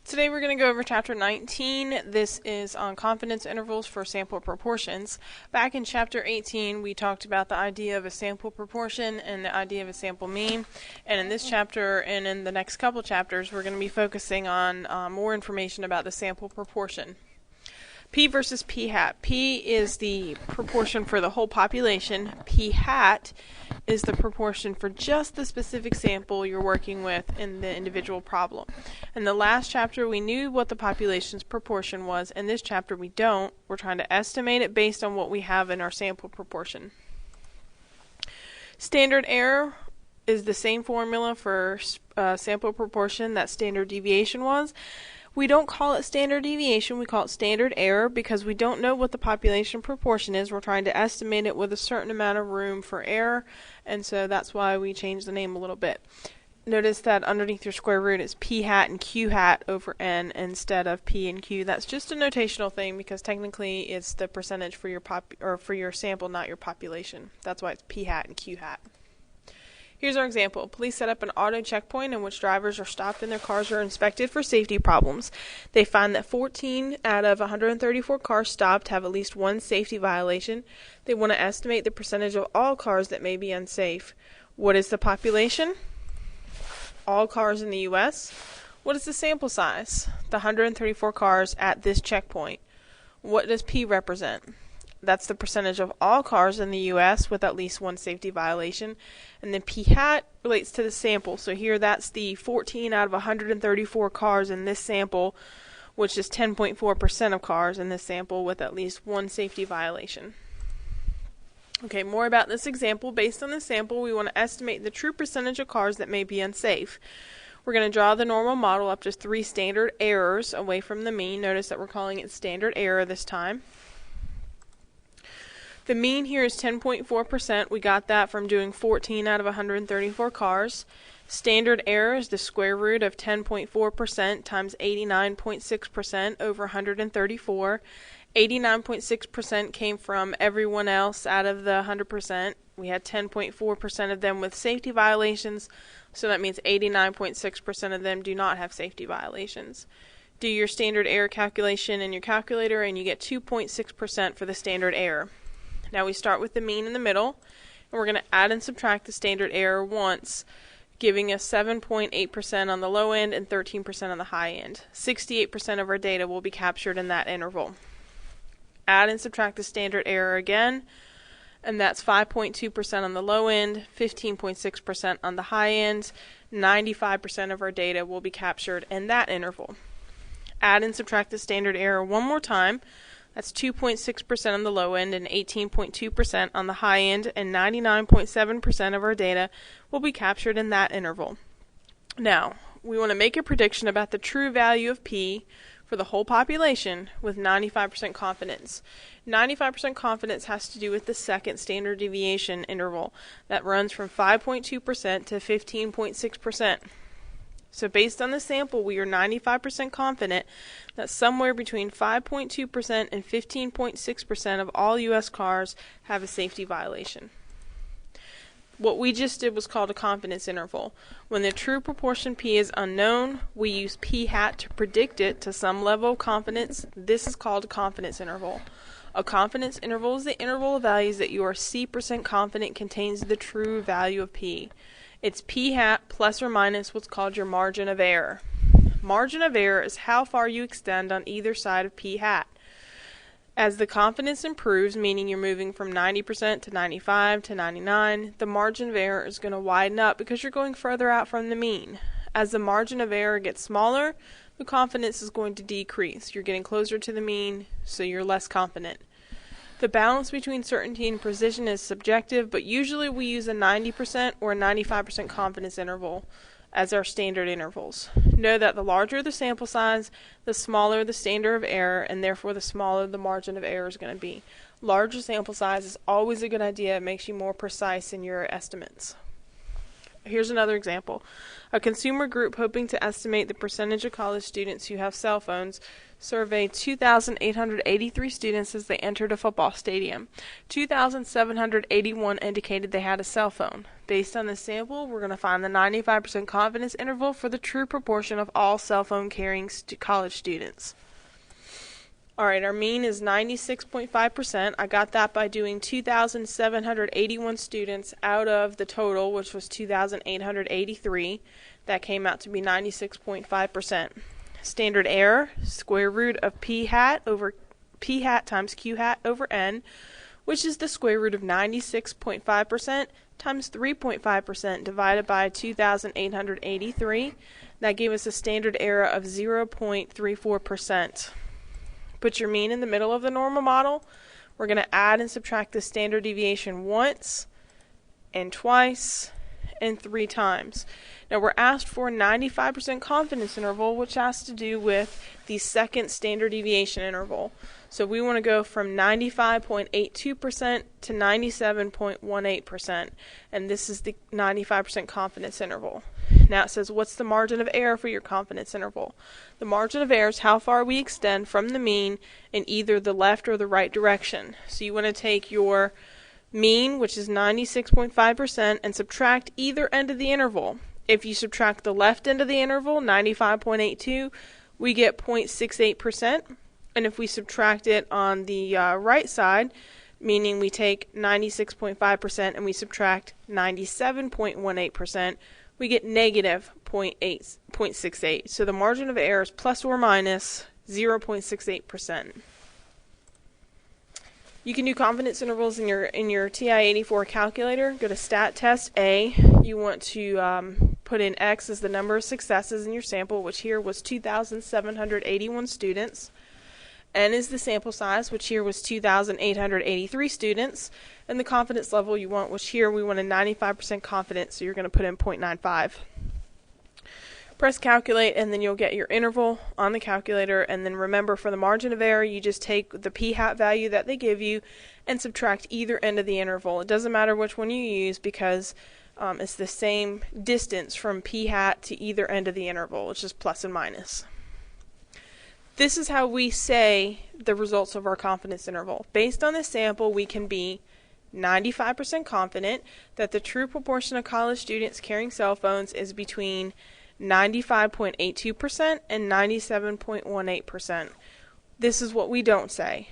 Today we're going to go over Chapter 19. This is on confidence intervals for sample proportions. Back in Chapter 18 we talked about the idea of a sample proportion and the idea of a sample mean. And in this chapter and in the next couple chapters we're going to be focusing on more information about the sample proportion. P versus P hat. P is the proportion for the whole population. P hat is the proportion for just the specific sample you're working with in the individual problem. In the last chapter we knew what the population's proportion was. In this chapter we don't. We're trying to estimate it based on what we have in our sample proportion. Standard error is the same formula for sample proportion that standard deviation was. We don't call it standard deviation, we call it standard error because we don't know what the population proportion is. We're trying to estimate it with a certain amount of room for error, and so that's why we changed the name a little bit. Notice that underneath your square root it's P hat and Q hat over N instead of P and Q. That's just a notational thing because technically it's the percentage for your sample, not your population. That's why it's P hat and Q hat. Here's our example. Police set up an auto checkpoint in which drivers are stopped and their cars are inspected for safety problems. They find that 14 out of 134 cars stopped have at least one safety violation. They want to estimate the percentage of all cars that may be unsafe. What is the population? All cars in the U.S. What is the sample size? The 134 cars at this checkpoint. What does P represent? That's the percentage of all cars in the U.S. with at least one safety violation. And then P hat relates to the sample. So here that's the 14 out of 134 cars in this sample, which is 10.4% of cars in this sample with at least one safety violation. Okay, more about this example. Based on the sample, we want to estimate the true percentage of cars that may be unsafe. We're going to draw the normal model up to 3 standard errors away from the mean. Notice that we're calling it standard error this time. The mean here is 10.4%. We got that from doing 14 out of 134 cars. Standard error is the square root of 10.4% times 89.6% over 134. 89.6% came from everyone else out of the 100%. We had 10.4% of them with safety violations, so that means 89.6% of them do not have safety violations. Do your standard error calculation in your calculator and you get 2.6% for the standard error. Now we start with the mean in the middle, and we're going to add and subtract the standard error once, giving us 7.8% on the low end and 13% on the high end. 68% of our data will be captured in that interval. Add and subtract the standard error again, and that's 5.2% on the low end, 15.6% on the high end. 95% of our data will be captured in that interval. Add and subtract the standard error one more time. That's 2.6% on the low end and 18.2% on the high end, and 99.7% of our data will be captured in that interval. Now, we want to make a prediction about the true value of P for the whole population with 95% confidence. 95% confidence has to do with the second standard deviation interval that runs from 5.2% to 15.6%. So based on the sample, we are 95% confident that somewhere between 5.2% and 15.6% of all U.S. cars have a safety violation. What we just did was called a confidence interval. When the true proportion P is unknown, we use P hat to predict it to some level of confidence. This is called a confidence interval. A confidence interval is the interval of values that you are C% confident contains the true value of P. It's P hat plus or minus what's called your margin of error. Margin of error is how far you extend on either side of P hat. As the confidence improves, meaning you're moving from 90% to 95 to 99, the margin of error is going to widen up because you're going further out from the mean. As the margin of error gets smaller, the confidence is going to decrease. You're getting closer to the mean, so you're less confident. The balance between certainty and precision is subjective, but usually we use a 90% or a 95% confidence interval as our standard intervals. Know that the larger the sample size, the smaller the standard of error, and therefore the smaller the margin of error is going to be. Larger sample size is always a good idea. It makes you more precise in your estimates. Here's another example. A consumer group hoping to estimate the percentage of college students who have cell phones surveyed 2,883 students as they entered a football stadium. 2,781 indicated they had a cell phone. Based on this sample, we're going to find the 95% confidence interval for the true proportion of all cell phone carrying college students. Alright, our mean is 96.5%. I got that by doing 2,781 students out of the total, which was 2,883. That came out to be 96.5%. Standard error, square root of p hat times q hat over n, which is the square root of 96.5% times 3.5% divided by 2,883. That gave us a standard error of 0.34%. Put your mean in the middle of the normal model. We're going to add and subtract the standard deviation once and twice and 3 times. Now we're asked for a 95% confidence interval, which has to do with the second standard deviation interval. So we want to go from 95.82% to 97.18%, and this is the 95% confidence interval. Now it says, what's the margin of error for your confidence interval? The margin of error is how far we extend from the mean in either the left or the right direction. So you want to take your mean, which is 96.5%, and subtract either end of the interval. If you subtract the left end of the interval, 95.82, we get 0.68%. And if we subtract it on the right side, meaning we take 96.5% and we subtract 97.18%, we get negative 0.68. So the margin of error is plus or minus 0.68%. You can do confidence intervals in your TI-84 calculator. Go to Stat Test A. You want to put in X as the number of successes in your sample, which here was 2,781 students. N is the sample size, which here was 2,883 students. And the confidence level you want, which here we want a 95% confidence, so you're going to put in 0.95. Press calculate, and then you'll get your interval on the calculator. And then remember, for the margin of error, you just take the p-hat value that they give you and subtract either end of the interval. It doesn't matter which one you use because it's the same distance from p-hat to either end of the interval. It's just plus and minus. This is how we say the results of our confidence interval. Based on this sample, we can be 95% confident that the true proportion of college students carrying cell phones is between 95.82% and 97.18%. This is what we don't say.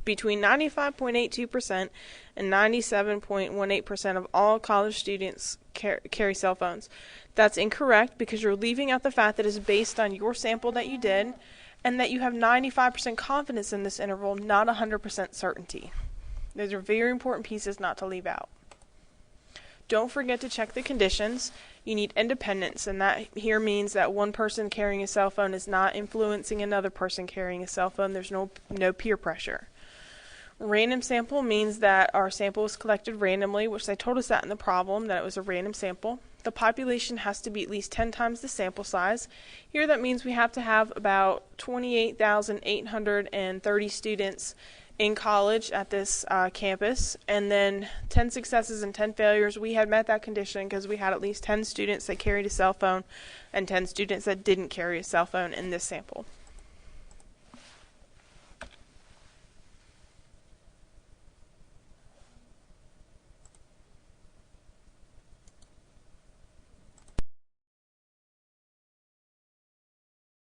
Between 95.82% and 97.18% of all college students carry cell phones. That's incorrect because you're leaving out the fact that it's based on your sample that you did and that you have 95% confidence in this interval, not 100% certainty. Those are very important pieces not to leave out. Don't forget to check the conditions. You need independence, and that here means that one person carrying a cell phone is not influencing another person carrying a cell phone. There's no peer pressure. Random sample means that our sample was collected randomly, which they told us that in the problem, that it was a random sample. The population has to be at least 10 times the sample size. Here that means we have to have about 28,830 students in college at this campus, and then 10 successes and 10 failures. We had met that condition because we had at least 10 students that carried a cell phone and 10 students that didn't carry a cell phone in this sample.